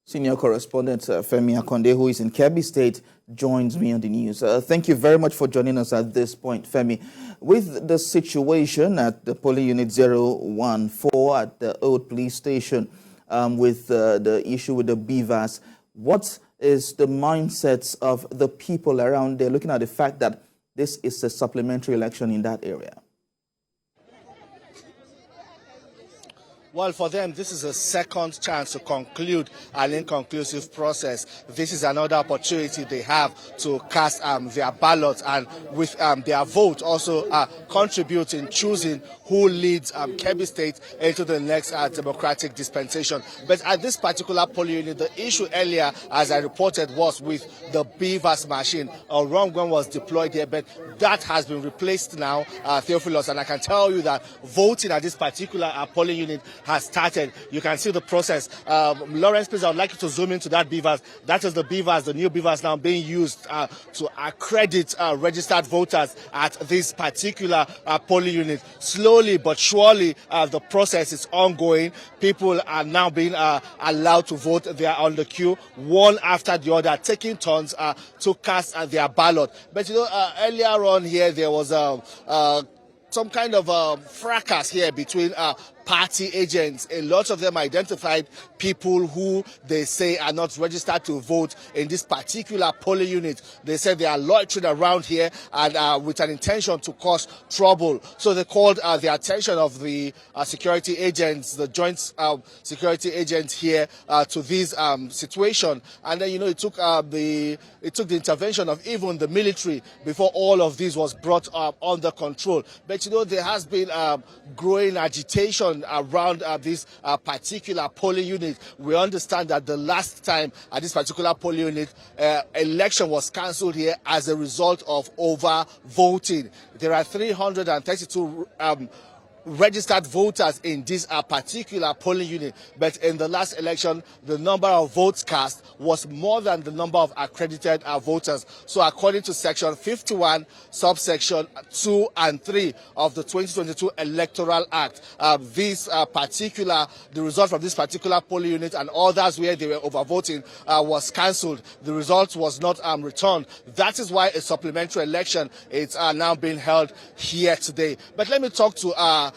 Senior correspondent Femi Akande, who is in Kebbi State, joins me on the news. Thank you very much for joining us at this point, Femi. With the situation at the polling unit 014 at the old police station, with the issue with the beavers, what is the mindsets of the people around there, looking at the fact that this is a supplementary election in that area? Well, for them, this is a second chance to conclude an inconclusive process. This is another opportunity they have to cast their ballot and with their vote also contribute in choosing who leads Kebbi State into the next democratic dispensation. But at this particular polling unit, the issue earlier, as I reported, was with the beavers machine. A wrong one was deployed here, but that has been replaced now, Theophilus, and I can tell you that voting at this particular polling unit has started. You can see the process. Lawrence, please, I would like you to zoom into that beavers. That is the beavers, the new beavers now being used to accredit registered voters at this particular polling unit. Slowly but surely, the process is ongoing. People are now being allowed to vote. They are on the queue, one after the other, taking turns to cast their ballot. But you know, earlier on here, there was some kind of fracas here between party agents. A lot of them identified people who they say are not registered to vote in this particular polling unit. They said they are loitering around here and with an intention to cause trouble. So they called the attention of the security agents, the joint security agents here to this situation. And then, you know, it took the intervention of even the military before all of this was brought under control. But you know, there has been growing agitation around this particular polling unit. We understand that the last time at this particular polling unit, election was cancelled here as a result of over-voting. There are 332 registered voters in this particular polling unit, but in the last election, the number of votes cast was more than the number of accredited voters. So according to section 51, subsection 2 and 3 of the 2022 Electoral Act, the result from this particular polling unit and others where they were overvoting was cancelled. The result was not returned. That is why a supplementary election is now being held here today. But let me talk to a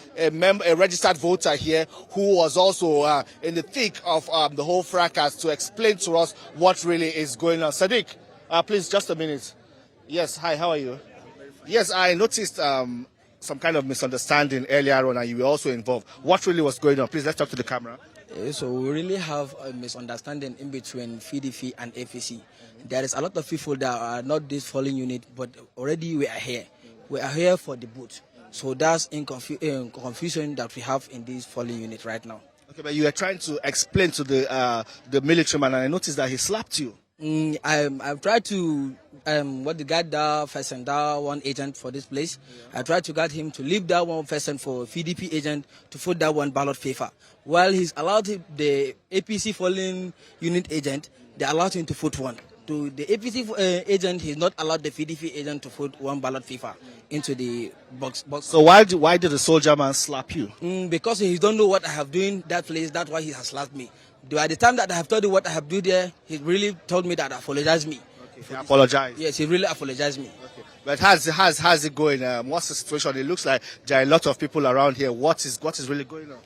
registered voter here who was also in the thick of the whole fracas to explain to us what really is going on. Sadiq, please, just a minute. Yes, hi, how are you? Yes, I noticed some kind of misunderstanding earlier on and you were also involved. What really was going on? Please, let's talk to the camera. So we really have a misunderstanding in between FDF and APC. There is a lot of people that are not this polling unit, but already we are here. We are here for the booth. So that's confusion that we have in this polling unit right now. Okay, but you are trying to explain to the military man, and I noticed that he slapped you. I've tried to the guy that first and that one agent for this place. I tried to get him to leave that one person for FDP agent to put that one ballot paper. While he's allowed the APC polling unit agent, they allowed him to put one. To the APC agent, he's not allowed the FDP agent to put one ballot paper into the box. So why did the soldier man slap you? Because he don't know what I have doing that place. That's why he has slapped me. At the time that I have told you what I have done there, he really told me that apologized me. Okay, he apologized? Yes, he really apologized me. Okay. But how's it going? What's the situation? It looks like there are a lot of people around here. What is really going on?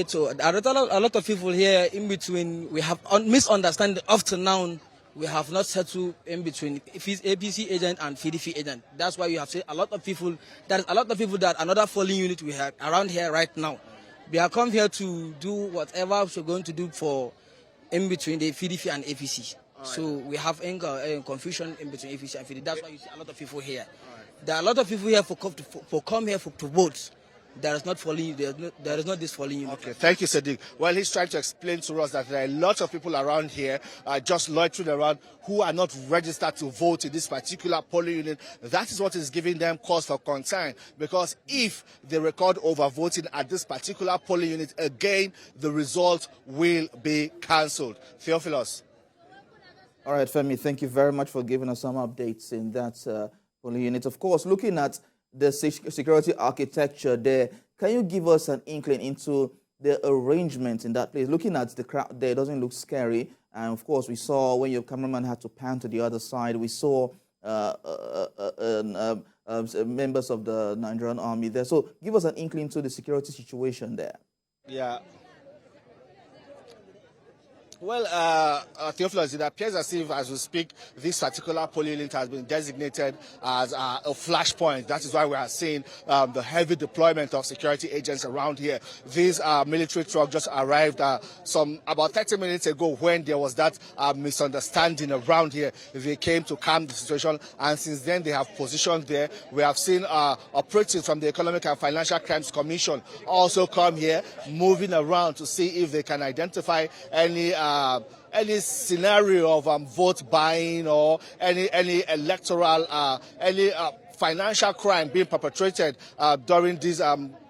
So a lot of people here in between. We have misunderstanding up to now. We have not settled in between if he's APC agent and FDP agent. That's why we have said a lot of people. There's a lot of people that another polling unit we have around here right now. They are come here to do whatever we're going to do for in between the FDP and APC. Right. So we have confusion in between APC and FDP. That's why you see a lot of people here. Right. There are a lot of people here for come here to vote. There is not this polling unit. Okay, thank you, Sadiq. Well, he's trying to explain to us that there are a lot of people around here just loitering around who are not registered to vote in this particular polling unit. That is what is giving them cause for concern, because if they record overvoting at this particular polling unit again, the result will be cancelled. Theophilus. All right, Femi, thank you very much for giving us some updates in that polling unit. Of course, looking at the security architecture there, can you give us an inkling into the arrangement in that place? Looking at the crowd there, it doesn't look scary. And of course, we saw when your cameraman had to pan to the other side, we saw members of the Nigerian army there. So give us an inkling to the security situation there. Yeah. Well, Theophilus, it appears as if, as we speak, this particular polling unit has been designated as a flashpoint. That is why we are seeing the heavy deployment of security agents around here. This military truck just arrived about 30 minutes ago when there was that misunderstanding around here. They came to calm the situation, and since then they have positioned there. We have seen operatives from the Economic and Financial Crimes Commission also come here, moving around to see if they can identify any scenario of vote buying or any electoral, financial crime being perpetrated during this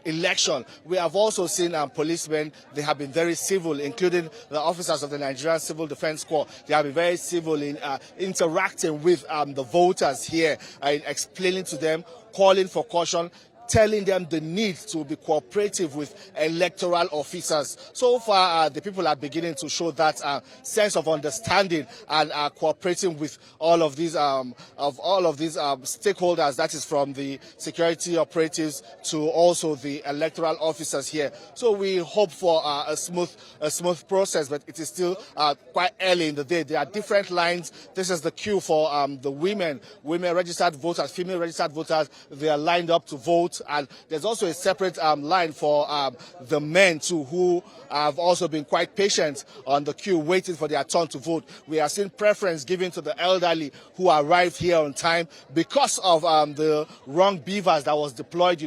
election. We have also seen policemen. They have been very civil, including the officers of the Nigerian Civil Defense Corps. They have been very civil in interacting with the voters here, explaining to them, calling for caution, telling them the need to be cooperative with electoral officers. So far, the people are beginning to show that sense of understanding and cooperating with all of these stakeholders. That is from the security operatives to also the electoral officers here. So we hope for a smooth process, but it is still quite early in the day. There are different lines. This is the queue for the women registered voters, female registered voters. They are lined up to vote. And there's also a separate line for the men too, who have also been quite patient on the queue, waiting for their turn to vote. We are seeing preference given to the elderly who arrived here on time because of the wrong beavers that was deployed.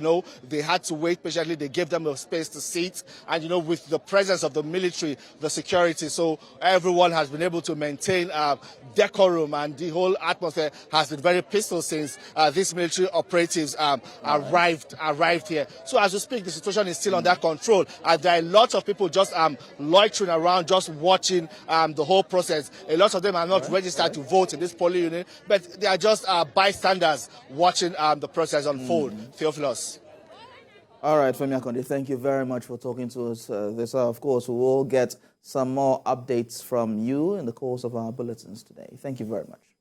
They had to wait patiently. They gave them a space to sit, and with the presence of the military, the security, so everyone has been able to maintain decorum, and the whole atmosphere has been very peaceful since these military operatives arrived here. So as we speak, the situation is still under control. There are a lot of people just loitering around, just watching the whole process. A lot of them are not registered to vote in this polling unit, but they are just bystanders watching the process unfold. Theophilus. All right, Femi Akande, thank you very much for talking to us. Of course, we will get some more updates from you in the course of our bulletins today. Thank you very much.